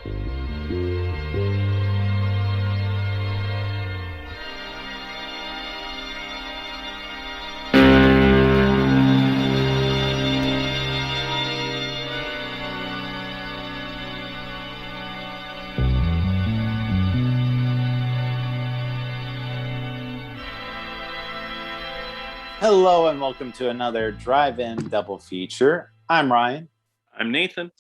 Hello and welcome to another Drive-In Double Feature. I'm Ryan. I'm Nathan.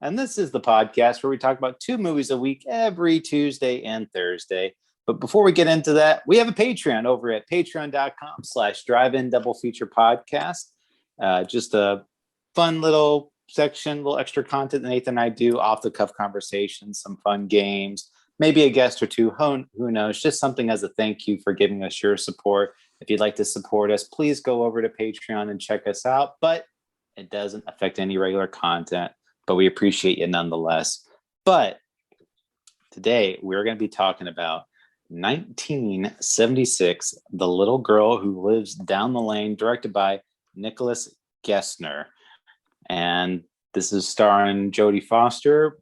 And this is the podcast where we talk about 2 movies a week every Tuesday and Thursday. But before we get into that, we have a Patreon over at patreon.com/driveindoublefeaturpodcast. Just a fun little section, little extra content that Nathan and I do, off-the-cuff conversations, some fun games, maybe a guest or two, who knows, just something as a thank you for giving us your support. If you'd like to support us, please go over to Patreon and check us out. But it doesn't affect any regular content, but we appreciate you nonetheless. But today we're going to be talking about 1976, The Little Girl Who Lives Down the Lane, directed by Nicholas Gessner. And this is starring Jodie Foster,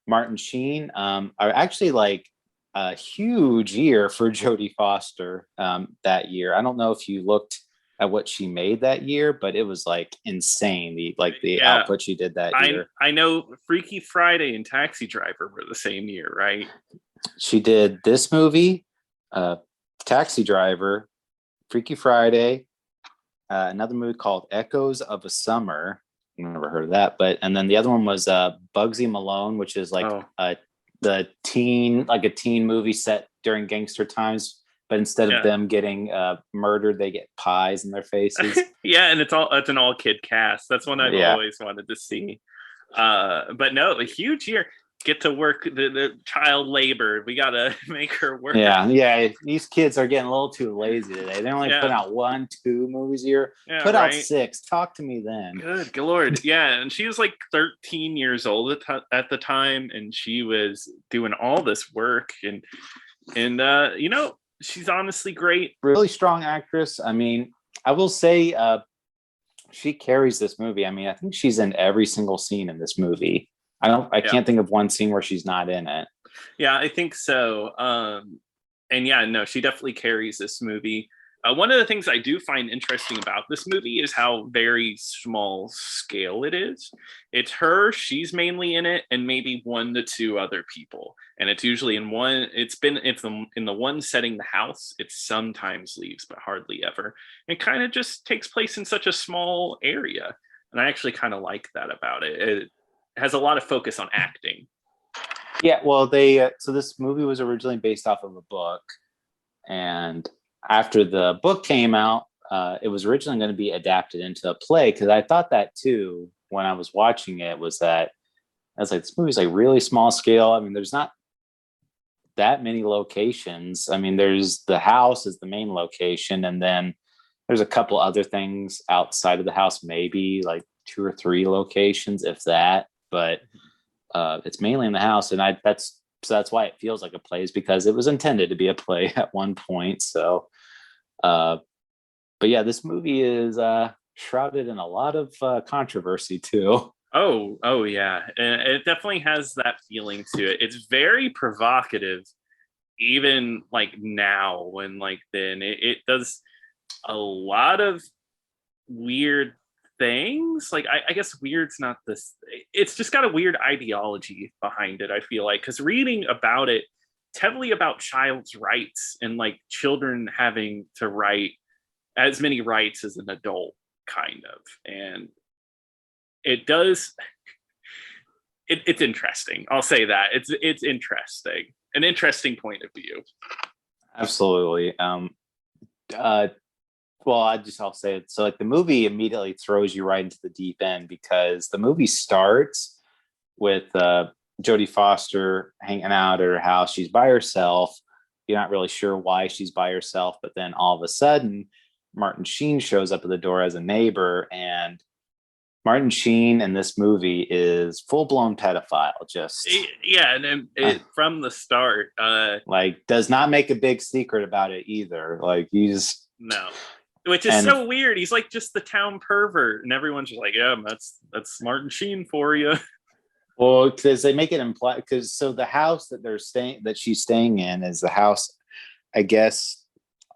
Martin Sheen. Are actually like a huge year for Jodie Foster that year. I don't know if you looked at what she made that year, but it was like insane. The output she did that year. I know Freaky Friday and Taxi Driver were the same year, right? She did this movie, Taxi Driver, Freaky Friday, another movie called Echoes of a Summer. I've never heard of that, and then the other one was Bugsy Malone, which is like a teen movie set during gangster times, but instead of them getting murdered, they get pies in their faces. Yeah, and it's an all kid cast. That's one I've always wanted to see. But no, a huge year. Get to work the child labor. We gotta make her work. Yeah. These kids are getting a little too lazy today. They're only putting out 1-2 movies a year. Put out 6. Talk to me then. Good Lord. Yeah, and she was like 13 years old at the time, and she was doing all this work, and she's honestly great. Really strong actress. I mean, I will say she carries this movie. I mean, I think she's in every single scene in this movie. I can't think of one scene where she's not in it. Yeah, I think so. She definitely carries this movie. One of the things I do find interesting about this movie is how very small scale it is. It's her, she's mainly in it, and maybe 1 to 2 other people. And it's usually in the one setting the house. It sometimes leaves, but hardly ever. It kind of just takes place in such a small area. And I actually kind of like that about it. It has a lot of focus on acting. Yeah, well, so this movie was originally based off of a book, and after the book came out, it was originally going to be adapted into a play, because I thought that too when I was watching it. I was like, this movie's like really small scale. I mean, there's not that many locations. I mean, there's the house is the main location, and then there's a couple other things outside of the house, maybe like 2 or 3 locations, if that. But it's mainly in the house, and that's why it feels like a play, is because it was intended to be a play at one point. So, but yeah, this movie is shrouded in a lot of controversy too. Oh yeah, and it definitely has that feeling to it. It's very provocative, even like now, when like then it does a lot of weird things. Like I guess weird's not this, it's just got a weird ideology behind it, I feel like, because reading about it, it's heavily about child's rights and like children having to write as many rights as an adult, kind of. And it does it's interesting, I'll say that. It's interesting, an interesting point of view. Absolutely. Well, I'll say it. So like the movie immediately throws you right into the deep end, because the movie starts with Jodie Foster hanging out at her house. She's by herself. You're not really sure why she's by herself, but then all of a sudden, Martin Sheen shows up at the door as a neighbor, and Martin Sheen in this movie is full-blown pedophile. From the start, does not make a big secret about it either. Like he's no. Which is so weird. He's like just the town pervert, and everyone's just like, "Yeah, that's Martin Sheen for you." Well, because they make it imply, because so the house that she's staying in is the house, I guess,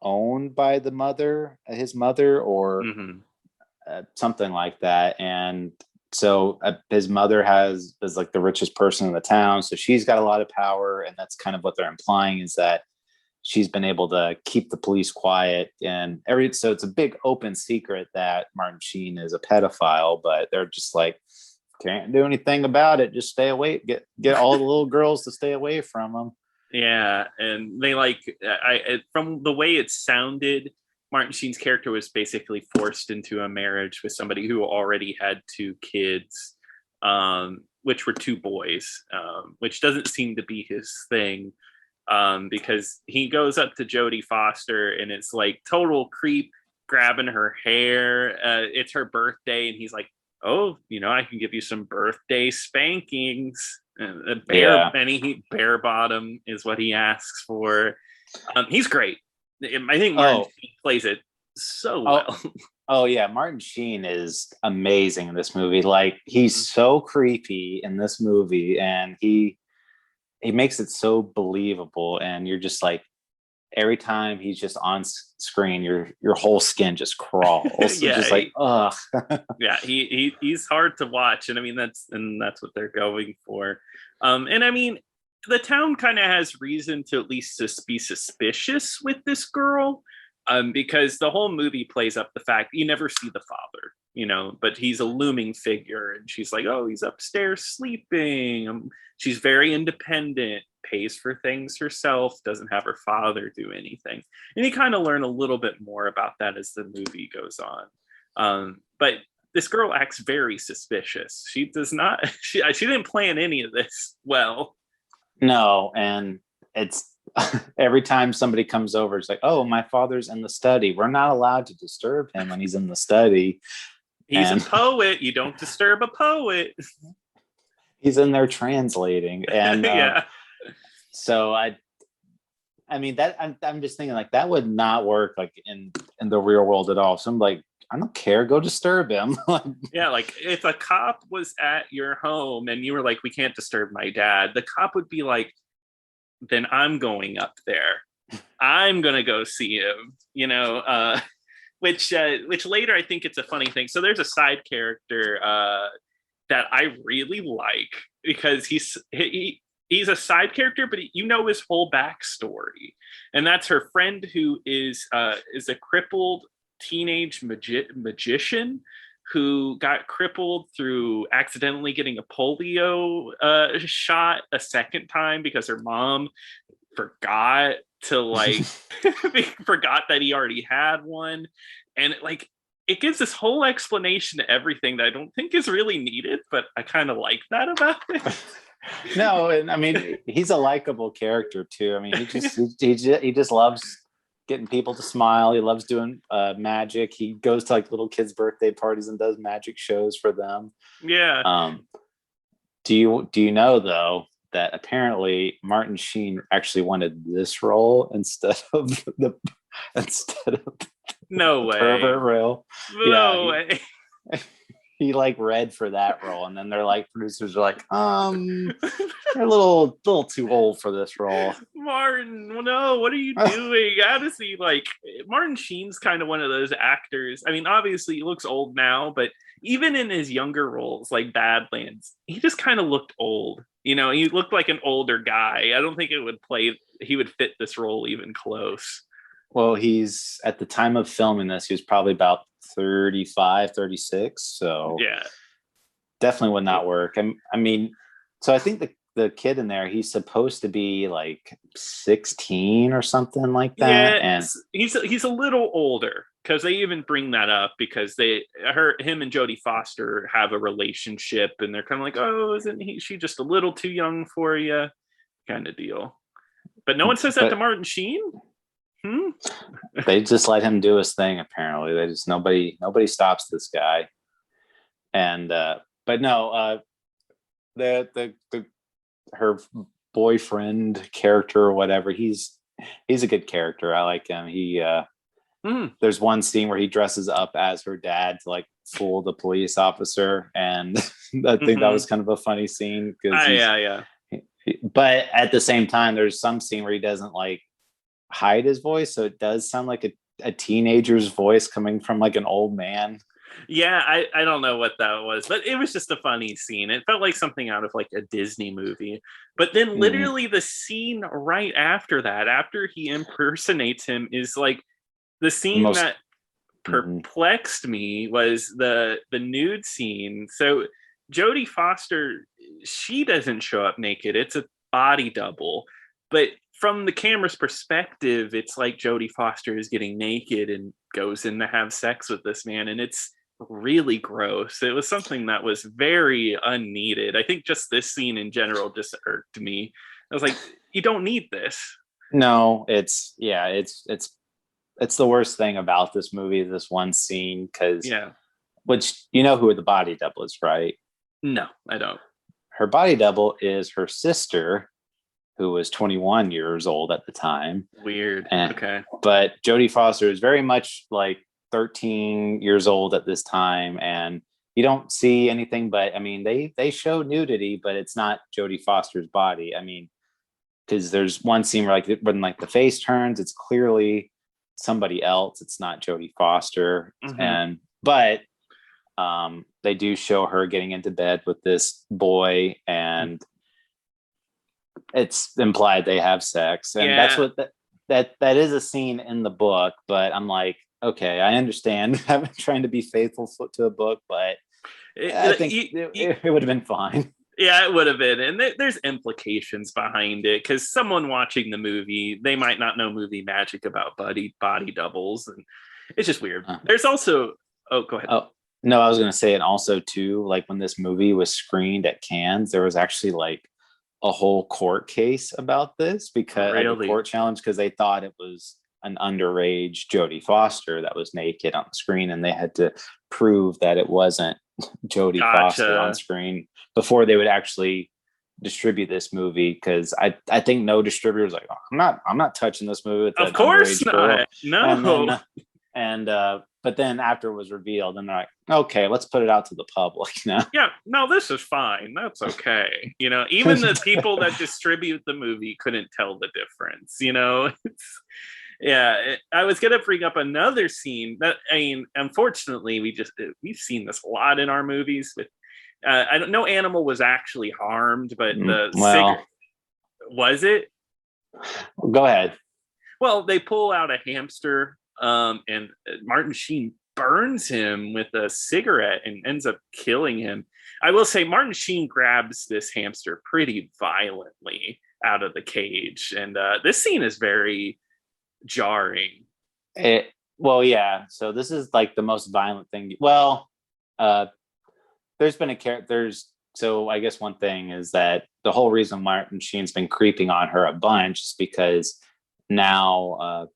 owned by his mother, or Mm-hmm. something like that. And so his mother is like the richest person in the town, so she's got a lot of power, and that's kind of what they're implying, is that she's been able to keep the police quiet and so it's a big open secret that Martin Sheen is a pedophile, but they're just like, can't do anything about it, just stay away, get all the little girls to stay away from him. Yeah, and they like from the way it sounded, Martin Sheen's character was basically forced into a marriage with somebody who already had two kids, which were two boys, which doesn't seem to be his thing, because he goes up to Jodie Foster and it's like total creep, grabbing her hair. It's her birthday, and he's like, "Oh, I can give you some birthday spankings." And bare bottom is what he asks for. He's great. I think Martin Sheen plays it so well. Oh yeah, Martin Sheen is amazing in this movie. Like, he's so creepy in this movie, and he makes it so believable, and you're just like, every time he's just on screen, your whole skin just crawls. Yeah, just like, ugh. Yeah, he's hard to watch, and I mean that's what they're going for. And I mean, the town kind of has reason to at least be suspicious with this girl, because the whole movie plays up the fact you never see the father, but he's a looming figure, and she's like, oh, he's upstairs sleeping. She's very independent, pays for things herself, doesn't have her father do anything. And you kind of learn a little bit more about that as the movie goes on. But this girl acts very suspicious. She does not, she didn't plan any of this well. No, and it's every time somebody comes over, it's like, oh, my father's in the study. We're not allowed to disturb him when he's in the study. He's a poet. You don't disturb a poet. He's in there translating. And yeah. So I mean, that I'm just thinking, like, that would not work like in the real world at all. So I'm like, I don't care, go disturb him. Yeah, like if a cop was at your home and you were like, we can't disturb my dad, the cop would be like, then I'm going up there. I'm gonna go see him, which later I think it's a funny thing. So there's a side character that I really like, because he's a side character, but his whole backstory, and that's her friend who is a crippled teenage magician who got crippled through accidentally getting a polio shot a second time because her mom forgot to forgot that he already had one, and it gives this whole explanation to everything that I don't think is really needed, but I kind of like that about it. No, and I mean, he's a likable character too. I mean, he just loves getting people to smile. He loves doing magic. He goes to like little kids' birthday parties and does magic shows for them. Yeah. Do you know though that apparently Martin Sheen actually wanted this role instead of no way pervert role? No way. He read for that role, and then they're like, producers are like, you're a little too old for this role. Martin, no, what are you doing? Honestly, Martin Sheen's kind of one of those actors. I mean, obviously he looks old now, but even in his younger roles like Badlands, he just kind of looked old. He looked like an older guy. I don't think he would fit this role even close. Well, he's, at the time of filming this, he was probably about 35, 36. So yeah, definitely would not work. I mean, so I think the kid in there, he's supposed to be 16 or something like that. Yeah, and he's a little older, because they even bring that up, because him and Jodie Foster have a relationship, and they're kind of like, oh, isn't she just a little too young for you, kind of deal. But no one says that to Martin Sheen. They just let him do his thing. Apparently, they just nobody stops this guy. And but no, her boyfriend character or whatever, he's a good character. I like him. Mm. There's one scene where he dresses up as her dad to like fool the police officer, and I think that was kind of a funny scene because Yeah. but at the same time, there's some scene where he doesn't like hide his voice, so it does sound like a teenager's voice coming from like an old man. Yeah, I don't know what that was, but it was just a funny scene. It felt like something out of like a Disney movie. But then literally the scene right after that, after he impersonates him, is like the scene Most that perplexed me was the nude scene. So Jodie Foster, she doesn't show up naked. It's a body double. But from the camera's perspective, it's like Jodie Foster is getting naked and goes in to have sex with this man, and it's really gross. It was something that was very unneeded. I think just this scene in general just irked me. I was like, you don't need this. No, it's the worst thing about this movie, this one scene, because which you know who the body double is, right? No, I don't. Her body double is her sister, who was 21 years old at the time. Weird. Okay. But Jodie Foster is very much like 13 years old at this time, and you don't see anything but, I mean, they show nudity, but it's not Jodie Foster's body. I mean, because there's one scene where like when like the face turns, it's clearly somebody else. It's not Jodie Foster. And but they do show her getting into bed with this boy, and it's implied they have sex, and that's what that is a scene in the book. But I'm like, okay, I understand trying to be faithful to a book, but I think it would have been fine. Yeah, it would have been. And there's implications behind it, because someone watching the movie, they might not know movie magic about body doubles. And it's just weird. There's also, go ahead. Oh, no, I was going to say, and also too, like when this movie was screened at Cannes, there was actually like a whole court case about this, because like a court challenge, because they thought it was an underage Jodie Foster that was naked on the screen, and they had to prove that it wasn't Jodie Foster on screen before they would actually distribute this movie. Because I think no distributor was like, oh, I'm not touching this movie with of course not girl. No. And but then after it was revealed, and they're like, okay, let's put it out to the public now. Yeah, no, this is fine. That's okay. You know, even the people that distribute the movie couldn't tell the difference. You know, I was gonna bring up another scene that, I mean, unfortunately, we've seen this a lot in our movies. But I don't know, animal was actually harmed, but was it? Go ahead. Well, they pull out a hamster. And Martin Sheen burns him with a cigarette and ends up killing him. I will say Martin Sheen grabs this hamster pretty violently out of the cage, and this scene is very jarring. So this is like the most violent thing. There's been so I guess one thing is that the whole reason Martin Sheen's been creeping on her a bunch is because now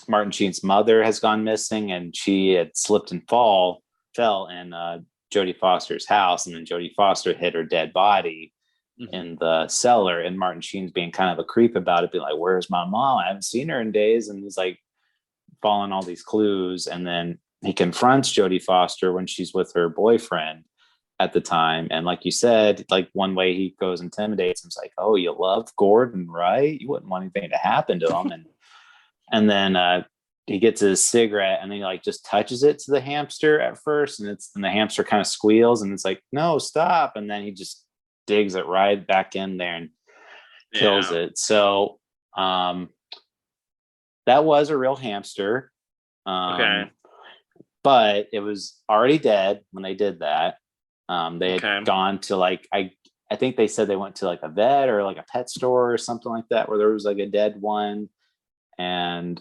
Martin Sheen's mother has gone missing, and she had slipped and fell in Jodie Foster's house, and then Jodie Foster hid her dead body in the cellar, and Martin Sheen's being kind of a creep about it, being like, where's my mom? I haven't seen her in days. And he's like following all these clues, and then he confronts Jodie Foster when she's with her boyfriend at the time, and like you said, like one way he goes intimidates him, it's like, oh, you love Gordon, right? You wouldn't want anything to happen to him. And then he gets his cigarette, and then he like just touches it to the hamster at first, and the hamster kind of squeals, and it's like, no, stop. And then he just digs it right back in there and kills it. So that was a real hamster. But it was already dead when they did that. They had gone to like, I think they said they went to like a vet or like a pet store or something like that, where there was like a dead one, and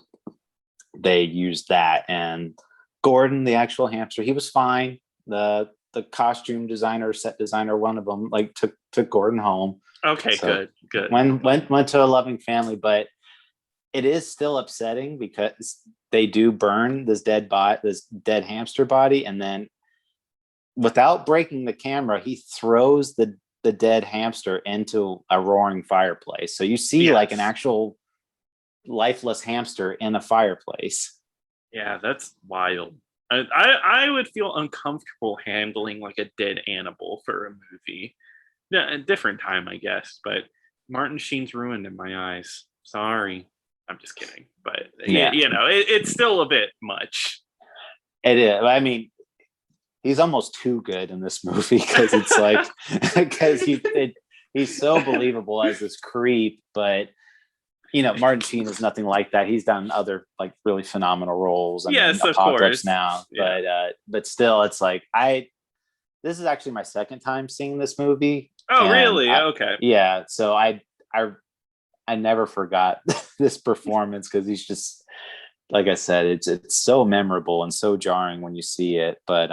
they used that. And Gordon, the actual hamster, he was fine. The costume designer, set designer, one of them, like took Gordon home. Okay, so good. Went to a loving family, but it is still upsetting because they do burn this dead hamster body, and then without breaking the camera, he throws the dead hamster into a roaring fireplace. So you see like an actual lifeless hamster in a fireplace. Yeah, that's wild. I would feel uncomfortable handling like a dead animal for a movie. Yeah, a different time, I guess. But Martin Sheen's ruined in my eyes. Sorry, I'm just kidding. But Yeah, it's still a bit much. it is. I mean, he's almost too good in this movie because it's like because he's so believable as this creep, but Martin Sheen is nothing like that. He's done other like really phenomenal roles. I mean, Yes, of Apocalypse course. Now, Yeah. but still, it's like this is actually my second time seeing this movie, Oh, and really? Okay. yeah, so I never forgot this performance because he's just like I said, it's so memorable and so jarring when you see it. But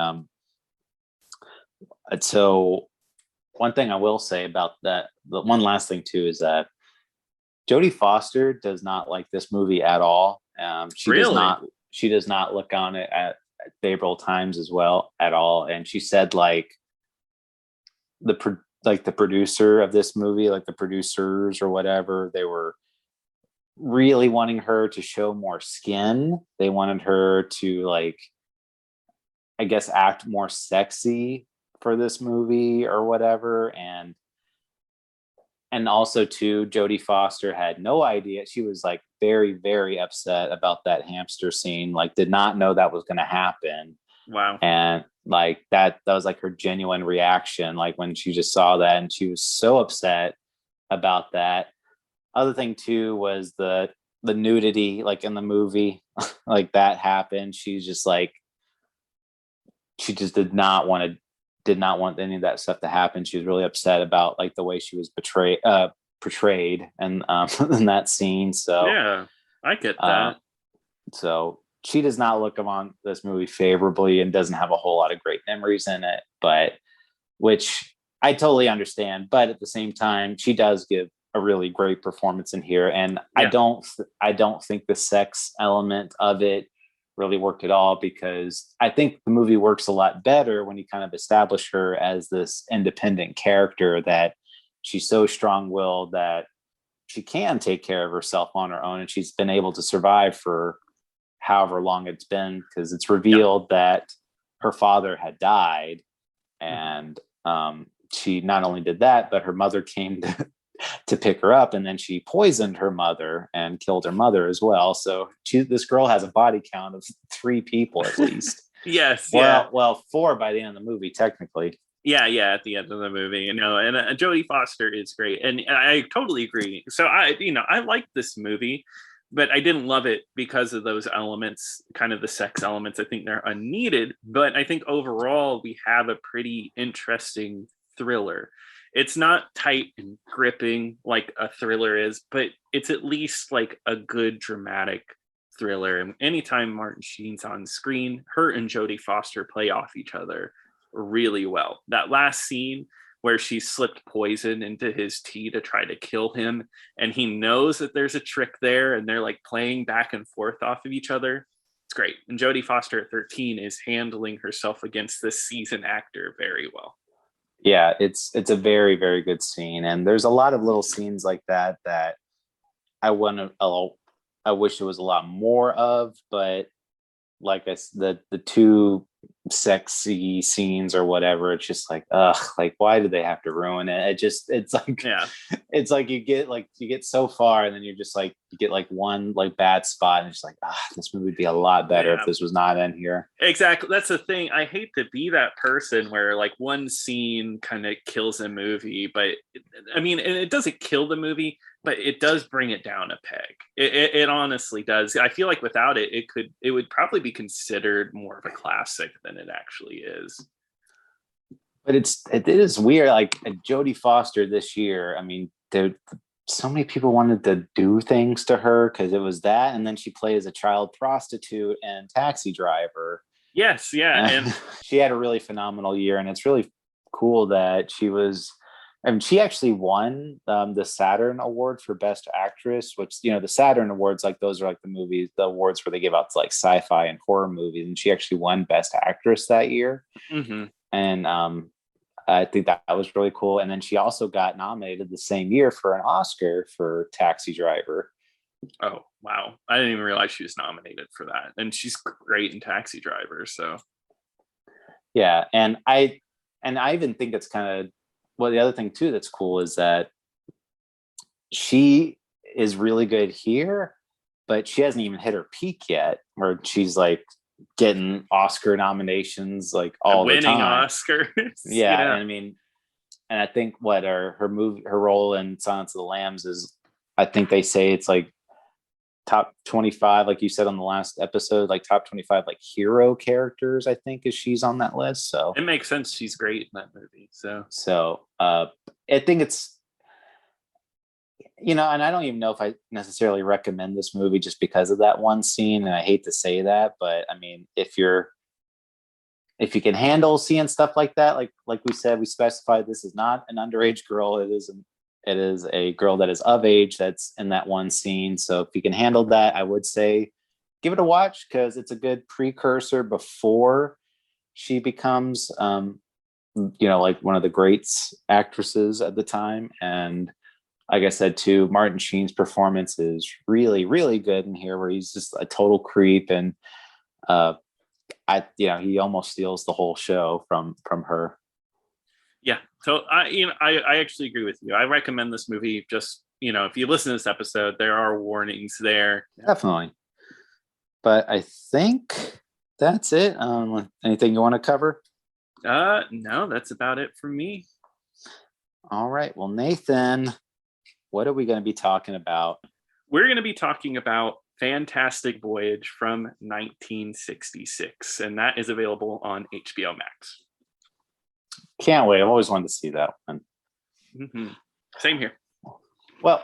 so one thing I will say about that, the one last thing too, is that Jodie Foster does not like this movie at all. She does Really? not. She does not look on it at favorable times as well at all. And she said like the producer of this movie, like the producers or whatever, they were really wanting her to show more skin. They wanted her to like, I guess, act more sexy for this movie or whatever. And also too, Jodie Foster had no idea. She was like very, very upset about that hamster scene, like did not know that was going to happen. Wow. And like that was like her genuine reaction, like when she just saw that, and she was so upset about that. Other thing too was the nudity, like in the movie, like that happened. She's just like, she just did not want any of that stuff to happen. She was really upset about like the way she was portrayed and in that scene. Yeah, I get Uh, that. so she does not look upon this movie favorably and doesn't have a whole lot of great memories in it, but which I totally understand. But at the same time, she does give a really great performance in here, and Yeah. I don't think the sex element of it really worked at all, because I think the movie works a lot better when you kind of establish her as this independent character, that she's so strong-willed that she can take care of herself on her own, and she's been able to survive for however long it's been, because it's Yeah. revealed that her father had died, Mhm. and she not only did that, but her mother came to pick her up, and then she poisoned her mother and killed her mother as well. So this girl has a body count of 3 people at least. Yes. Yeah. Well, 4 by the end of the movie, technically. Yeah, yeah, at the end of the movie, and Jodie Foster is great, and I totally agree. So I like this movie, but I didn't love it because of those elements, kind of the sex elements. I think they're unneeded, but I think overall we have a pretty interesting thriller. It's not tight and gripping like a thriller is, but it's at least like a good dramatic thriller. And anytime Martin Sheen's on screen, her and Jodie Foster play off each other really well. That last scene where she slipped poison into his tea to try to kill him, and he knows that there's a trick there, and they're like playing back and forth off of each other. It's great. And Jodie Foster at 13 is handling herself against this seasoned actor very well. Yeah, it's a very, very good scene, and there's a lot of little scenes like that I want to. I wish there was a lot more of, but like the 2 sexy scenes or whatever, it's just like, like why did they have to ruin it? It's like, Yeah. it's like you get so far, and then you're just like, you get like one like bad spot, and it's like, this movie would be a lot better if Yeah. this was not in here. Exactly. That's the thing. I hate to be that person where like one scene kind of kills a movie, but I mean, it doesn't kill the movie, but it does bring it down a peg. It honestly does. I feel like without it, it would probably be considered more of a classic than it actually is. But it is weird. Like Jodie Foster this year, I mean, there so many people wanted to do things to her because it was that, and then she plays a child prostitute and Taxi Driver. Yes, yeah, and She had a really phenomenal year, and it's really cool that she was. I mean, she actually won the Saturn Award for Best Actress, which, the Saturn Awards, like those are like the awards where they give out to like sci-fi and horror movies, and she actually won Best Actress that year. mm-hmm. And I think that was really cool. And then she also got nominated the same year for an Oscar for Taxi Driver. Oh, wow. I didn't even realize she was nominated for that. And she's great in Taxi Driver. So, Yeah. And I even think it's kind of, well, the other thing too that's cool is that she is really good here, but she hasn't even hit her peak yet, where she's like getting Oscar nominations like all the winning time. Oscars. Yeah. Yeah. And I mean, and I think what her role in Silence of the Lambs is, I think they say it's like top 25, like you said on the last episode, like top 25 like hero characters, I think, is she's on that list. So it makes sense. She's great in that movie. so I think it's, and I don't even know if I necessarily recommend this movie just because of that one scene. And I hate to say that, but I mean, if you can handle seeing stuff like that, like we said, we specified this is not an underage girl. It is a girl that is of age that's in that one scene. So if you can handle that, I would say give it a watch, because it's a good precursor before she becomes, like one of the greats actresses at the time. And like I said too, Martin Sheen's performance is really, really good in here, where he's just a total creep, and he almost steals the whole show from her. Yeah. So I actually agree with you. I recommend this movie. Just, if you listen to this episode, there are warnings there. Definitely. But I think that's it. Anything you want to cover? No, that's about it for me. All right. Well, Nathan, what are we going to be talking about? We're going to be talking about Fantastic Voyage from 1966, and that is available on HBO Max. Can't wait. I've always wanted to see that one. Mm-hmm. Same here. Well,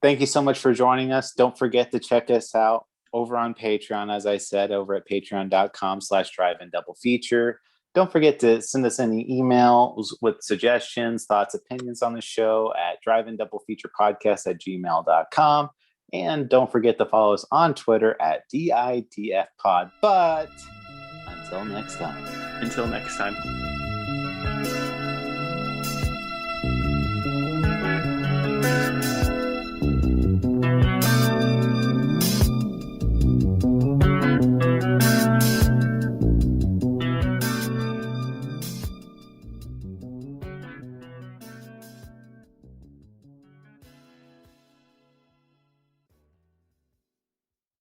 thank you so much for joining us. Don't forget to check us out over on Patreon, as I said, over at patreon.com/driveindoublefeature. Don't forget to send us any emails with suggestions, thoughts, opinions on the show at driveindoublefeaturepodcast@gmail.com. And don't forget to follow us on Twitter at DIDFpod. But until next time.